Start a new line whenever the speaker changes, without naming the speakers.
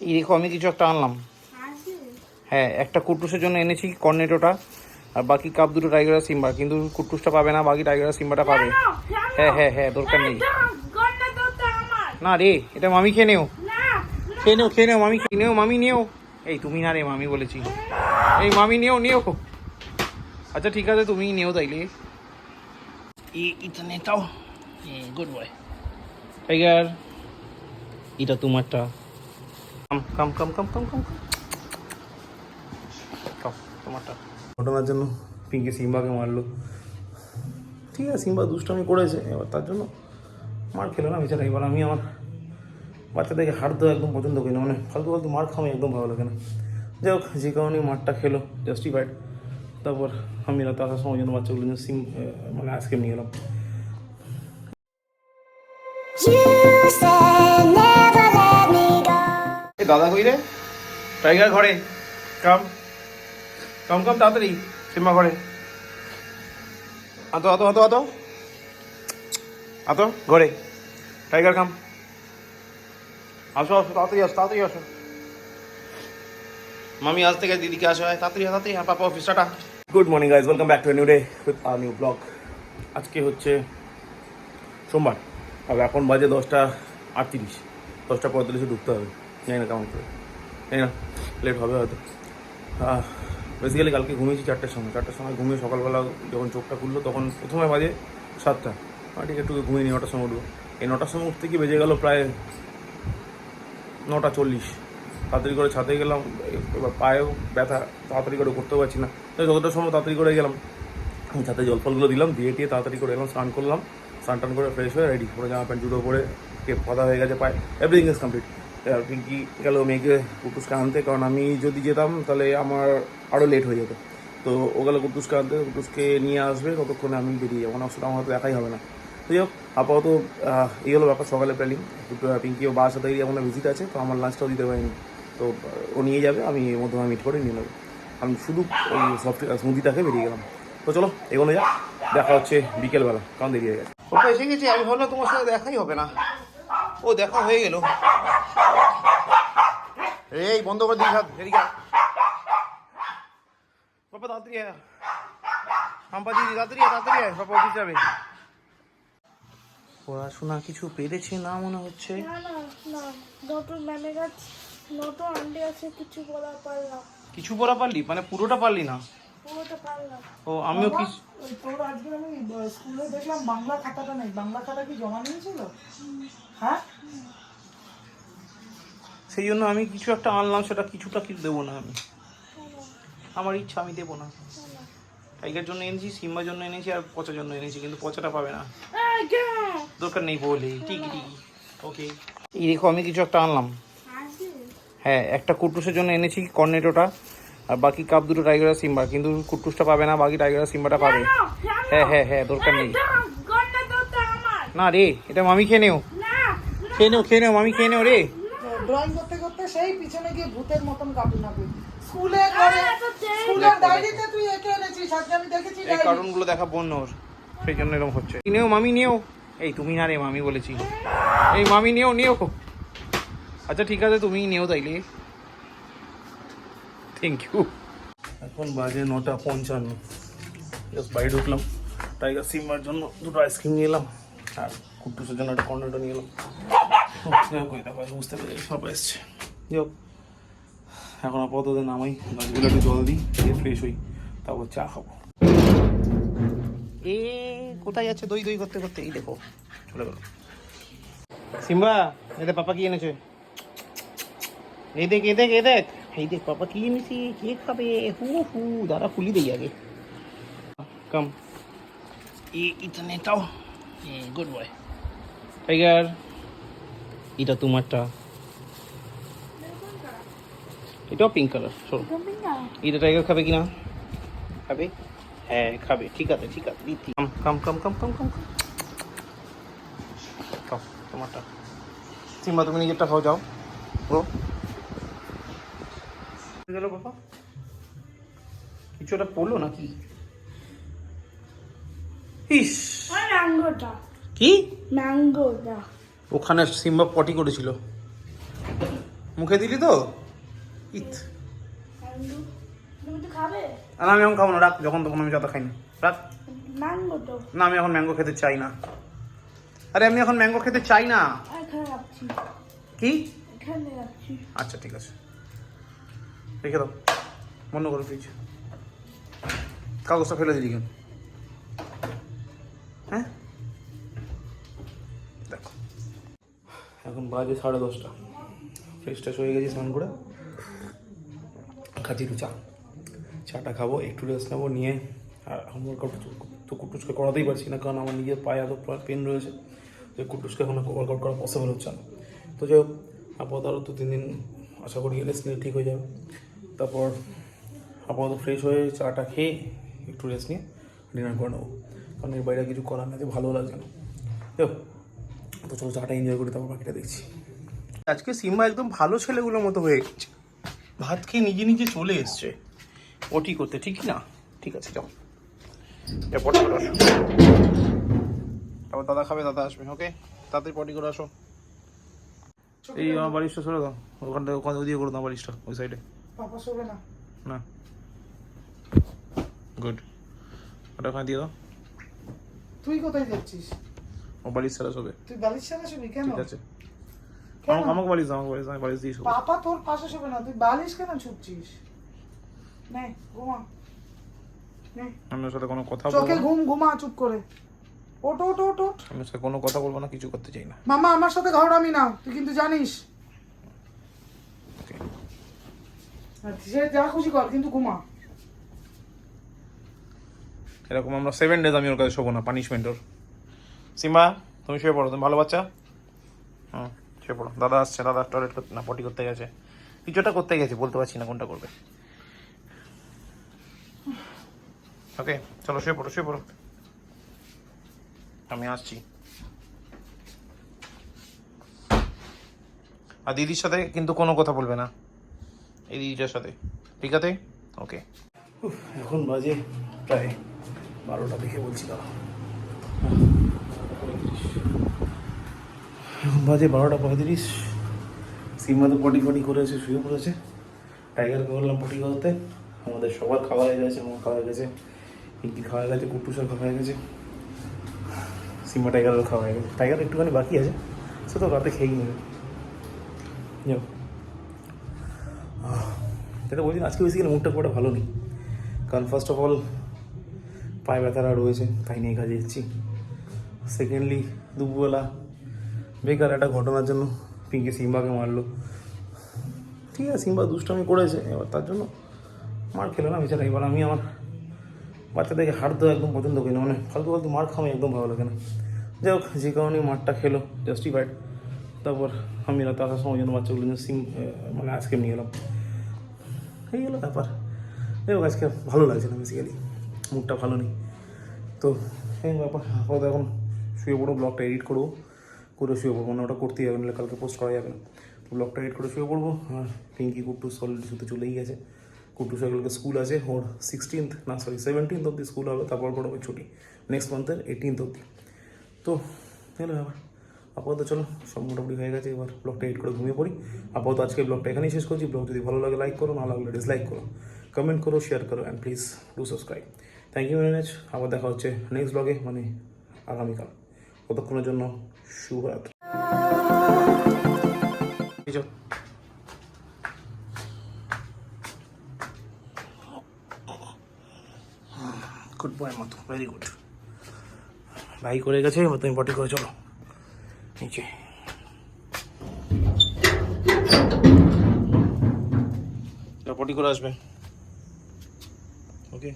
এই দেখো আমি কিছু একটা আনলাম। হ্যাঁ, একটা কুট্টুসের জন্য এনেছি কর্নেটোটা, আর বাকি কাপ দুটো টাইগার আর সিম্বা, কিন্তু কুট্টুসটা পাবে না, বাকি টাইগার আর সিম্বাটা পাবে। হ্যাঁ হ্যাঁ হ্যাঁ, দরকার নেই। না রে, এটা মামি খেয়ে নেও, খেয়ে নেও, খেয়ে নেও, মামি খেয়ে নেও, মামি নিও। এই তুমি না রে, মামি বলেছি। এই মামি নিও নিও। আচ্ছা ঠিক আছে, তুমিই নিও তাইলে। এটা নেতাও, গুড বয় টাইগার, এটা তোমারটা। কাম কাম কাম কাম কাম কাম কাম, তোমারটা। ঘটনার জন্য পিঙ্কি সিম্বাকে মারলো। ঠিক আছে, সিম্বা দুষ্টামি করেছে, এবার তার জন্য মার খেলো না বেচারা। এবার আমি আমার বাচ্চাদেরকে হার দেওয়া একদম পছন্দ করি না, মানে ফালতু ফালতু মার খাওয়া একদম ভালো লাগে না। যাই হোক, যে কারণে মারটা খেলো, জাস্টিফাইড। তারপর আমি রাতে আসার সময় জন্য বাচ্চাগুলো মানে আইসক্রিম নিয়ে গেলাম। দাদা কই রে? টাইগার ঘরে, কাম কাম কাম তাড়াতাড়ি, সিম্বা ঘরে। আতো আতো আতো আতো আতো ঘরে, টাইগার কাম, আসো আসো, তাড়াতাড়ি আসো, তাড়াতাড়ি আসো। মামি আজ থেকে দিদিকে আসো, তাড়াতাড়ি তাড়াতাড়ি, আর পাপা অফিস টাটা। Good morning guys, welcome back to a new day with a new blog. আজকে হচ্ছে সোমবার, আর এখন বাজে 10:38, 10:45 ঢুকতে হবে। জানি না কেমন করে, জানি না, লেট হবে হয়তো। বেসিক্যালি কালকে ঘুমিয়েছি 4টার সময় ঘুমিয়ে সকালবেলা যখন চোখটা খুললো তখন প্রথমে বাজে 7টা। ঠিক একটু ঘুমিয়ে নিই, 9টার সময় উঠবো। এই 9টার সময় উঠতে গিয়ে বেজে গেল প্রায় 9:40। তাড়াতাড়ি করে ছাদে গেলাম, এবার পায়েও ব্যথা, তাড়াতাড়ি করে করতেও পারছি না, যতটা সময় তাড়াতাড়ি করে গেলাম। ছাদে জল ফলগুলো দিলাম, দিয়ে তাড়াতাড়ি করে এলাম, স্নান করলাম, স্নান টান করে ফ্রেশ হয়ে রেডি করে জামা প্যান্ট জুতো পরে কথা হয়ে গেছে, পায়ে এভরিথিং ইজ কমপ্লিট। পিঙ্কি গেল মেয়েকে কুটুসকে আনতে, কারণ আমি যদি যেতাম তাহলে আমার আরও লেট হয়ে যেত। তো ও গেল কুটুসকে আনতে, কুটুসকে নিয়ে আসবে, ততক্ষণে আমি বেরিয়ে যাবো, আমার সাথে আমার হয়তো দেখাই হবে না। তো যাই হোক, আপাতত এই হলো ব্যাপার। সকালে প্ল্যানিং, পিঙ্কিও বাবার সাথে আমার ভিজিট আছে, তো আমার লাঞ্চটাও দিতে পারিনি। তো ও নিয়ে যাবে, আমি এর মধ্যে মিট করে নিয়ে নেবো। আমি শুধু ওই সফট স্মুদিটাকে বেরিয়ে গেলাম। তো চলো এগোনো যাক, দেখা হচ্ছে বিকেলবেলা, কারণ দেরি হয়ে গেছে। ওটা এসে গেছি, আমি ভাবলাম তোমার সাথে দেখাই হবে না, ও দেখা হয়ে গেল। এই বন্ধ করে দিই হাত, এদিকে বাবা, তাড়াতাড়ি হাম্পা দিদি, তাড়াতাড়ি তাড়াতাড়ি বাবা অফিস যাবে। পড়াশোনা কিছু পেরেছে না মনে হচ্ছে। কিছু পড়া পারলি মানে পুরোটা পারলি না? ও আমিও কি
তোর আজকে আমি স্কুলে দেখলাম বাংলা খাতাটা নেই, বাংলা খাতা কি জমা নিয়েছিল? হ্যাঁ,
সেই জন্য আমি কিছু একটা আনলাম, সেটা কিছুটা কিছু দেবো না আমি, আমার ইচ্ছা, আমি দেবো না। টাইগার জন্য এনেছি, সিম্বার জন্য এনেছি, আর পচার জন্য এনেছি, কিন্তু পচাটা পাবে না, দরকার নেই বলে। ঠিকই ঠিকই, ওকে। এই দেখো আমি কিছু একটা আনলাম। হ্যাঁ, একটা কুট্টুসের জন্য এনেছি কর্নেটোটা, আর বাকি কাপ দুটো টাইগার আর সিম্বা, কিন্তু কুট্টুসটা পাবে না, বাকি টাইগার আর সিম্বাটা পাবে। হ্যাঁ হ্যাঁ হ্যাঁ, দরকার নেই। না রে, এটা মামি খেয়ে নেও, খেয়ে নেও, খেয়ে নেও, মামি খেয়ে নেও রে।
ড্রয়িং করতে করতে সেই পিছনে গিয়ে ভূতের মতন কাটুন আঁকবি। স্কুলে করে স্কুলের ডায়েরিতে তুই এঁকে এনেছিস, আজকে আমি দেখেছি
এই কারণগুলো দেখা বন্য ওর, সেই জন্য এরকম হচ্ছে। নিও মামি নিও। এই তুমি না রে, মামি বলেছি। এই মামি নিও নিও। আচ্ছা ঠিক আছে, তুমিই নিও তাইলে, থ্যাংক ইউ। এখন বাজে 9:55, জাস্ট বাইরে ঢুকলাম। টাইগার সিম্বার জন্য দুটো আইসক্রিম নিয়ে এলাম, আর কুট্টুসের জন্য একটা কর্নেটো নিয়ে এলাম। বুঝতে পেরে সব এসছে। যাই হোক, এখন আপাতত নামাই, গাছগুলো একটু জল দিই, দিয়ে ফ্রেশ হই, তারপর চা খাবো। এ কোথায় যাচ্ছে দই দই করতে করতে? এই দেখো চলে গেল। সিম্বা, এদের পাপা কি এনেছে? এই দেখ এ দেখ এ দেখ, এই দেখ পাপা কি এনেছি, কে খাবে? হু হু, দাঁড়া খুলি দেই আগে। কাম, এটা নেতাও, গুড বয় টাইগার, এটা তোমারটা। এটাও পিঙ্ক কালার। চলো, এটা টাইগার খাবে কিনা? খাবে, হ্যাঁ খাবে, ঠিক আছে ঠিক আছে দিচ্ছি। কাম কাম কাম কাম কাম কাম কাম, তোমারটা। সিম্বা তুমি নিজেরটা খাও, যাও গো। গেল বাবা, কিছু একটা পড়লো নাকি? ইস, কি
ম্যাঙ্গোটা
ওখানে সিম্বা পটি করেছিল, মুখে দিলি তো ইত
তুমি তো খাবে
আর আমি এখন খাবো না, রাখ, যখন তখন আমি যত খাই না, রাখ।
ম্যাঙ্গো তো
না আমি এখন ম্যাঙ্গো খেতে চাই না, আরে আমি এখন ম্যাঙ্গো খেতে চাই না।
এখানে রাখছি,
কি?
এখানে রাখছি।
আচ্ছা ঠিক আছে, রেখে দাও, বন্ধ করো ফ্রিজ। কাগজটা ফেলে দিলি কেন? হ্যাঁ দেখো এখন বাজে 10:30, ফ্রেশ ট্রেশ হয়ে গেছি স্নান করে, খাচ্ছি একটু চাটা খাবো, একটু রেস্ট নেবো, নিয়ে আর এখন ওয়ার্কআউট তো কুটুসকে করাতেই পারছি না, কারণ আমার নিজের পায়ে এত পেন রয়েছে যে কুটুসকে এখন ওয়ার্কআউট করা পসিবল হচ্ছে না। তো যাই হোক, আপাতত আরও 2-3 দিন আশা করি রেস্ট নিয়ে ঠিক হয়ে যাবে। তারপর আপাতত ফ্রেশ হয়ে চাটা খেয়ে একটু রেস্ট নিয়ে ডিনার করে নেবো, কারণ এর বাইরে কিছু করার না, যে ভালো লাগছে না। তো চলো চাটা এনজয় করি, তারপর বাকিটা দেখছি। আজকে সিম্বা একদম ভালো ছেলেগুলোর মতো হয়ে গেছে, ভাত খেয়ে নিজে নিজে চলে এসছে ওটি করতে, ঠিক না? ঠিক আছে যাও, পটি করে আসো, তারপর দাদা খাবে, দাদা আসবে, ওকে তাড়াতাড়ি পটি করে আসো। এই আমার বালিশটা সরে দাও, ওখানে ওদিকে করে দাও বালিশটা, ওই সাইডে।
পাপা শোবে না।
না গুড, ওটা ওখানে দিয়ে দাও।
তুই কোথায় যাচ্ছিস?
ও বালিশ ছাড়া শোবে।
তুই বালিশ ছাড়া শুবি কেন?
ঠিক আছে,
কেন?
আমাকে বালিশ দাও, আমাকে বালিশ দাও, আমি বালিশ দিয়ে শোবো।
পাপা তোর পাশে শোবে না, তুই বালিশ কেন ছুটছিস? নে ঘুমা, নে
আমি ওর সাথে কোনো কথা
চোখে
বলবো না,
ঘুমা চুপ করে। ওঠ ওঠ ওঠ ওঠ।
আমি ওর সাথে কোনো কথা বলবো না, কিছু করতে চাই না।
মামা আমার সাথে ঘররামি না, তুই কিন্তু জানিস।
ওকে
সে যা খুশি কর, কিন্তু ঘুমা।
এরকম আমরা 7 days আমি ওর কাছে শোবো না, পানিশমেন্ট ওর। সিম্বা তুমি শুয়ে পড়ো, তুমি ভালো বাচ্চা, হুম শুয়ে পড়ো। দাদা আসছে, দাদা টয়লেট করতে না পটি করতে গেছে, কিছুটা করতে গেছে, বলতে পারছি না কোনটা করবে। ওকে চলো শুয়ে পড়ো, শুয়ে পড়ো, আমি আসছি। আর দিদির সাথে কিন্তু কোনো কথা বলবে না, এই দিদিটার সাথে, ঠিক আছে? ওকে এখন বাজে প্রায় 12টা, দেখে বলছি দাদা, এখন বাজে 12:35। সিম্বা তো পটি ফটি করেছে, শুয়ে পড়েছে। টাইগারকে বললাম পটি করতে, আমাদের সবার খাওয়া হয়ে গেছে, আমার খাওয়া হয়ে গেছে, পিঙ্কির খাওয়া হয়ে গেছে, কুটুসের খাওয়া হয়ে গেছে, সিম্বা টাইগারের খাওয়া হয়ে গেছে। টাইগার একটুখানি বাকি আছে, সে তো রাতে খেয়েই নেবে। যাও যেটা বলছি, আজকে বেসিক্যালি মুডটা খুব একটা ভালো নেই, কারণ ফার্স্ট অফ অল পায়ে ব্যথাটা রয়েছে, তাই নিয়ে কাজে যাচ্ছি। সেকেন্ডলি দুপুরবেলা বেকার একটা ঘটনার জন্য পিঙ্কি সিম্বাকে মারলো। ঠিক আছে সিম্বা দুষ্টামি করেছে, এবার তার জন্য মার খেলো না বেচারা। এবার আমি আমার বাচ্চাদেরকে হাঁটতে একদম পছন্দ করি না, মানে ফালতু ফালতু মার খাওয়া একদম ভালো লাগে না। যাই হোক, যে কারণে মারটা খেলো, জাস্টিফাইড। তারপর আমি রাতে আসার সময় জন্য বাচ্চাগুলো মানে আইসক্রিম নিয়ে এলাম, এই গেলো ব্যাপার। যাই হোক আজকে ভালো লাগছে না, বেসিক্যালি মুডটা ভালো নেই। তো এই ব্যাপার, আপাতত এখন শুয়ে পড়ো, ব্লগটা এডিট করবো, করে শুয়ে পড়বো, মানে ওটা করতেই হবে, নাহলে কালকে পোস্ট করা যাবে না। তো ব্লগটা এডিট করে শুয়ে পড়বো। আর পিঙ্কি কুট্টুস অলরেডি শুতে চলেই গেছে। কুট্টুস কালকে স্কুল আছে, ওর 17th অব্দি স্কুল হবে, তারপর করে ওই ছুটি নেক্সট মান্থের 18th অব্দি। তো এলো ব্যাপার, আপাতত চলো সব মোটামুটি হয়ে গেছে, এবার ব্লগটা এডিট করে ঘুমিয়ে পড়ি। আপাতত আজকে ব্লগটা এখানেই শেষ করছি। ব্লগ যদি ভালো লাগে লাইক করো, না লাগলে ডিসলাইক করো, কমেন্ট করো, শেয়ার করো, and please do subscribe. Thank you very much. আবার দেখা হচ্ছে নেক্সট ব্লগে, মানে আগামীকাল। ততক্ষণের জন্য শুভরাত্রি। গুড বয় মতো, ভেরি গুড। ভাই করে গেছে, এবার তুমি পটি করে চলো নিচে। পটি করে আসবে, ওকে।